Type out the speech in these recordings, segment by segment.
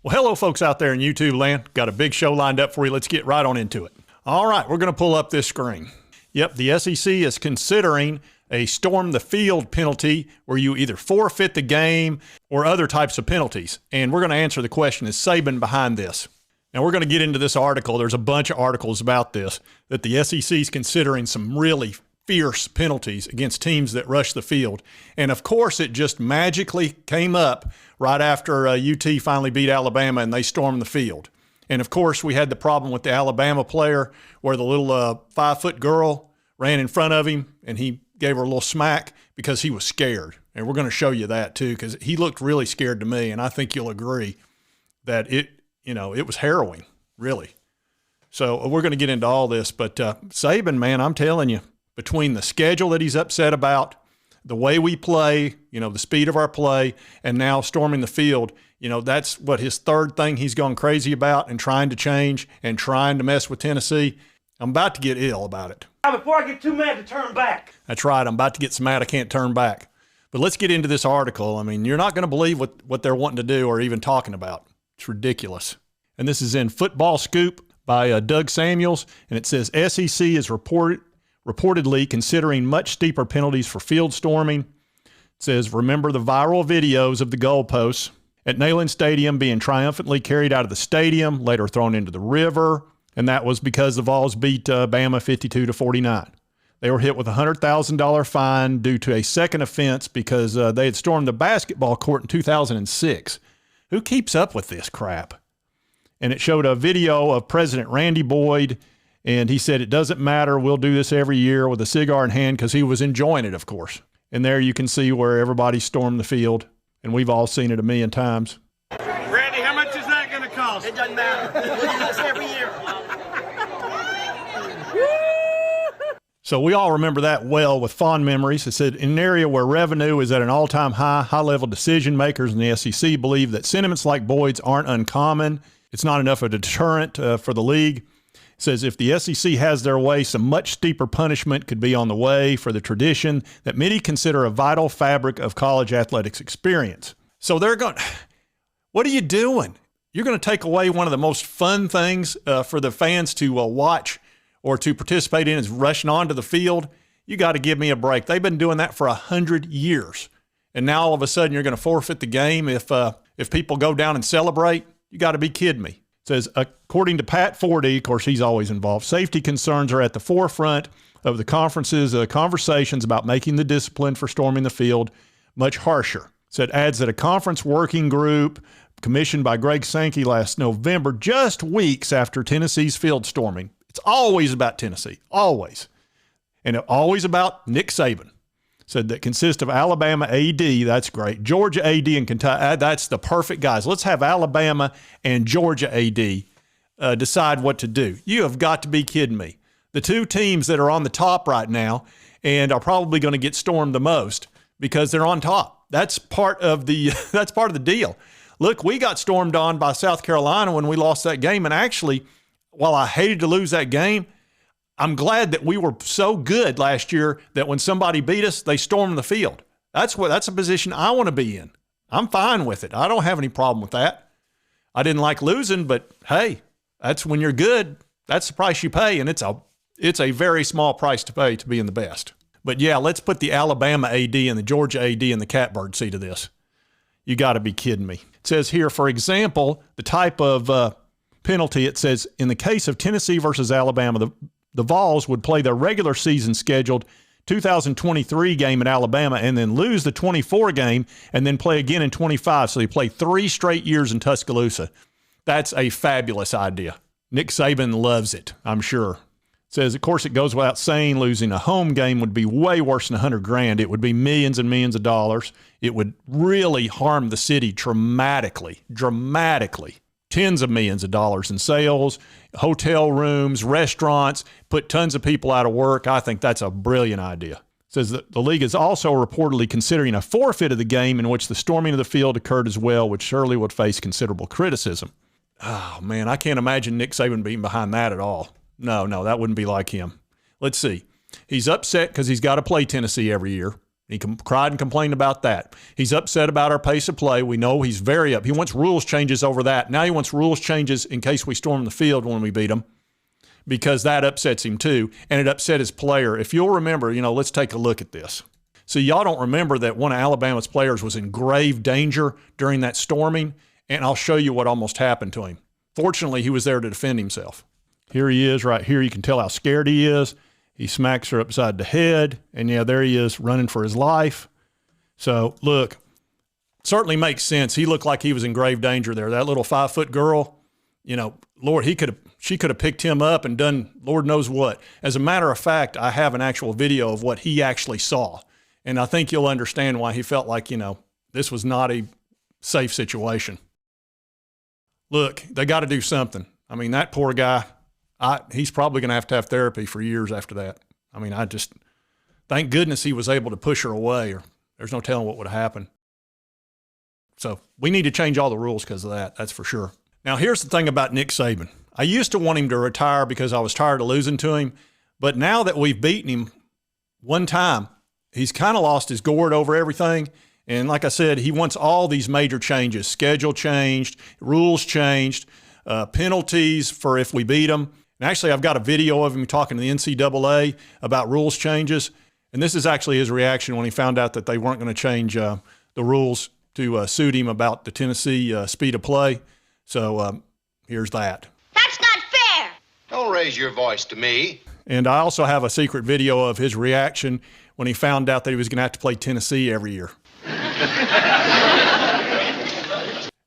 Well, hello, folks out there in YouTube land. Got a big show lined up for you. Let's get right on into it. All right, we're going to pull up this screen. Yep, the SEC is considering a storm the field penalty where you either forfeit the game or other types of penalties. And we're going to answer the question, is Saban behind this? Now, we're going to get into this article. There's a bunch of articles about this, that the SEC is considering some really fierce penalties against teams that rush the field. And, of course, it just magically came up right after UT finally beat Alabama and they stormed the field. And, of course, we had the problem with the Alabama player where the little 5-foot girl ran in front of him and he gave her a little smack because he was scared. And we're going to show you that, too, because he looked really scared to me. And I think you'll agree that it was harrowing, really. So we're going to get into all this. But Saban, man, I'm telling you, between the schedule that he's upset about, the way we play, the speed of our play, and now storming the field, that's what his third thing he's gone crazy about and trying to change and trying to mess with Tennessee. I'm about to get ill about it. Before I get too mad to turn back. That's right. I'm about to get so mad I can't turn back. But let's get into this article. I mean, you're not going to believe what they're wanting to do or even talking about. It's ridiculous. And this is in Football Scoop by Doug Samuels, and it says SEC is reportedly considering much steeper penalties for field storming. It says, remember the viral videos of the goalposts at Neyland Stadium being triumphantly carried out of the stadium, later thrown into the river, and that was because the Vols beat Bama 52-49. They were hit with a $100,000 fine due to a second offense because they had stormed the basketball court in 2006. Who keeps up with this crap? And it showed a video of President Randy Boyd, and he said, it doesn't matter, we'll do this every year, with a cigar in hand, because he was enjoying it, of course. And there you can see where everybody stormed the field, and we've all seen it a million times. Randy, how much is that going to cost? It doesn't matter. We do this every year. So we all remember that well with fond memories. It said, in an area where revenue is at an all-time high, high-level decision makers in the SEC believe that sentiments like Boyd's aren't uncommon. It's not enough of a deterrent for the league. It says if the SEC has their way, some much steeper punishment could be on the way for the tradition that many consider a vital fabric of college athletics experience. So they're going, what are you doing? You're going to take away one of the most fun things for the fans to watch or to participate in is rushing onto the field. You got to give me a break. They've been doing that for 100 years. And now all of a sudden you're going to forfeit the game if people go down and celebrate. You got to be kidding me. It says, according to Pat Forty, of course, he's always involved, safety concerns are at the forefront of the conference's conversations about making the discipline for storming the field much harsher. So it adds that a conference working group commissioned by Greg Sankey last November, just weeks after Tennessee's field storming. It's always about Tennessee, always. And always about Nick Saban. Said that consists of Alabama AD, that's great, Georgia AD, and Kentucky, that's the perfect guys. Let's have Alabama and Georgia AD decide what to do. You have got to be kidding me. The two teams that are on the top right now and are probably going to get stormed the most because they're on top. That's part of the deal. Look, we got stormed on by South Carolina when we lost that game, and actually, while I hated to lose that game, I'm glad that we were so good last year that when somebody beat us, they stormed the field. That's a position I want to be in. I'm fine with it. I don't have any problem with that. I didn't like losing, but hey, that's when you're good. That's the price you pay, and it's a very small price to pay to be in the best. But yeah, let's put the Alabama AD and the Georgia AD in the catbird seat of this. You got to be kidding me. It says here, for example, the type of penalty. It says in the case of Tennessee versus Alabama, the Vols would play their regular season scheduled 2023 game at Alabama and then lose the 24 game and then play again in 25. So they play 3 straight years in Tuscaloosa. That's a fabulous idea. Nick Saban loves it, I'm sure. It says, of course, it goes without saying losing a home game would be way worse than $100,000. It would be millions and millions of dollars. It would really harm the city dramatically. Tens of millions of dollars in sales, hotel rooms, restaurants, put tons of people out of work. I think that's a brilliant idea. It says that the league is also reportedly considering a forfeit of the game in which the storming of the field occurred as well, which surely would face considerable criticism. Oh, man, I can't imagine Nick Saban being behind that at all. No, that wouldn't be like him. Let's see. He's upset because he's got to play Tennessee every year. He cried and complained about that. He's upset about our pace of play. We know he's very up. He wants rules changes over that. Now he wants rules changes in case we storm the field when we beat them, because that upsets him too, and it upset his player. If you'll remember, let's take a look at this. So y'all don't remember that one of Alabama's players was in grave danger during that storming, and I'll show you what almost happened to him. Fortunately, he was there to defend himself. Here he is right here. You can tell how scared he is. He smacks her upside the head, and yeah, there he is running for his life. So look, certainly makes sense. He looked like he was in grave danger there. That little 5-foot girl, Lord, she could have picked him up and done Lord knows what. As a matter of fact, I have an actual video of what he actually saw, and I think you'll understand why he felt like, this was not a safe situation. Look, they got to do something. I mean, that poor guy, he's probably going to have therapy for years after that. I mean, thank goodness he was able to push her away, or there's no telling what would have happened. So we need to change all the rules because of that. That's for sure. Now, here's the thing about Nick Saban. I used to want him to retire because I was tired of losing to him. But now that we've beaten him one time, he's kind of lost his gourd over everything. And like I said, he wants all these major changes, schedule changed, rules changed, penalties for if we beat him. And actually, I've got a video of him talking to the NCAA about rules changes. And this is actually his reaction when he found out that they weren't going to change the rules to suit him about the Tennessee speed of play. So here's that. That's not fair. Don't raise your voice to me. And I also have a secret video of his reaction when he found out that he was going to have to play Tennessee every year.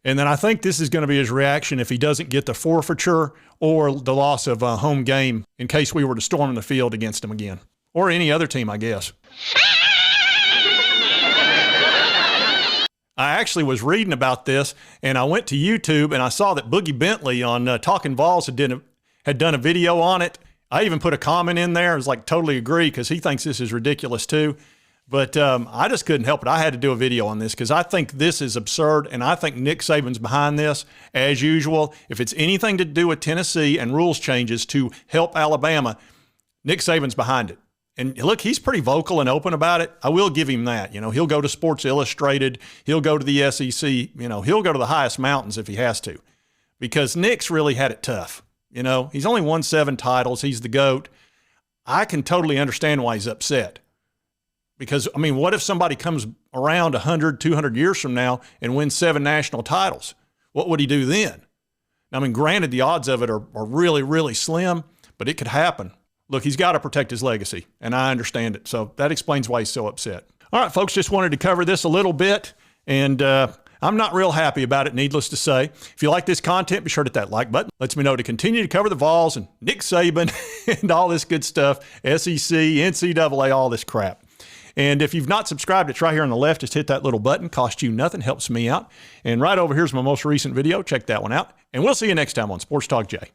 And then I think this is going to be his reaction if he doesn't get the forfeiture or the loss of a home game in case we were to storm the field against him again. Or any other team, I guess. I actually was reading about this, and I went to YouTube, and I saw that Boogie Bentley on Talking Vols had done a video on it. I even put a comment in there. I was like, totally agree, because he thinks this is ridiculous too. But I just couldn't help it. I had to do a video on this because I think this is absurd, and I think Nick Saban's behind this, as usual. If it's anything to do with Tennessee and rules changes to help Alabama, Nick Saban's behind it. And look, he's pretty vocal and open about it. I will give him that. He'll go to Sports Illustrated. He'll go to the SEC. He'll go to the highest mountains if he has to, because Nick's really had it tough. He's only won 7 titles. He's the GOAT. I can totally understand why he's upset. Because, what if somebody comes around 100, 200 years from now and wins 7 national titles? What would he do then? Granted, the odds of it are really, really slim, but it could happen. Look, he's got to protect his legacy, and I understand it. So that explains why he's so upset. All right, folks, just wanted to cover this a little bit, and I'm not real happy about it, needless to say. If you like this content, be sure to hit that like button. Lets me know to continue to cover the Vols and Nick Saban and all this good stuff, SEC, NCAA, all this crap. And if you've not subscribed, it's right here on the left. Just hit that little button. Costs you nothing. Helps me out. And right over here's my most recent video. Check that one out. And we'll see you next time on Sports Talk Jay.